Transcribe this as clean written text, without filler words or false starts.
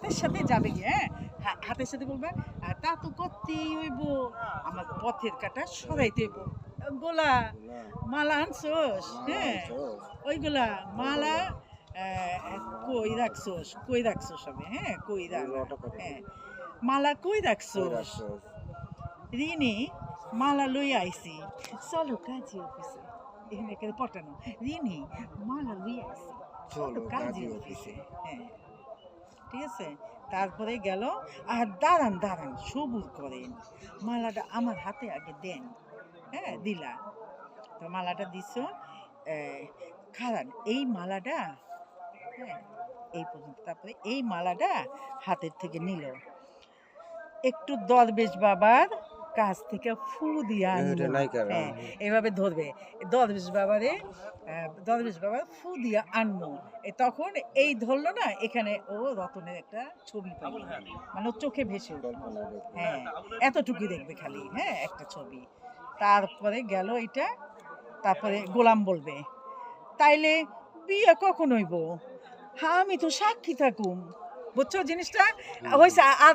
হাতের সাথে যাবে গিয়ে, হ্যাঁ হাতের সাথে বলবে তা তো করতেই হইব, আমার পথের কাটা সরাইতে হইব। গোলা মালা আনছোস, হ্যাঁ ওইগুলা মালা কই রাখছোস হবে, হ্যাঁ কই রাখ, হ্যাঁ মালা কই রাখছোস। রিনি মালা লই আইছি, চলো কাজী অফিসে, এখানে এখানে পটানো। রিনি মালা লই আইছি, চলো কাজী অফিসে, হ্যাঁ ঠিক আছে। তারপরে গেল, আর দাঁড়ান দাঁড়ান সবুর করেন, মালাটা আমার হাতে আগে দেন। হ্যাঁ দিলা, তো মালাটা দিছ, খারান এই মালাটা, হ্যাঁ এই পর্যন্ত। তারপরে এই মালাটা হাতের থেকে নিল, একটু দরবেশ বাবার কাছ থেকে ফু দিয়ে আনলো, হ্যাঁ এভাবে ধরবে দরবেশ বাবার ফু দিয়ে আনলো। তখন এই ধরলো না, এখানে ও রতনের একটা ছবি পাবে, মানে ওর চোখে ভেসে উঠলো, হ্যাঁ এতটুকু দেখবে খালি, হ্যাঁ একটা ছবি। তারপরে গেল এটা, তারপরে গোলাম বলবে তাইলে বিয়ে কখন হইব, হ্যাঁ আমি তো সাক্ষী থাকুম, বুঝছো জিনিসটা হয়েছে। আর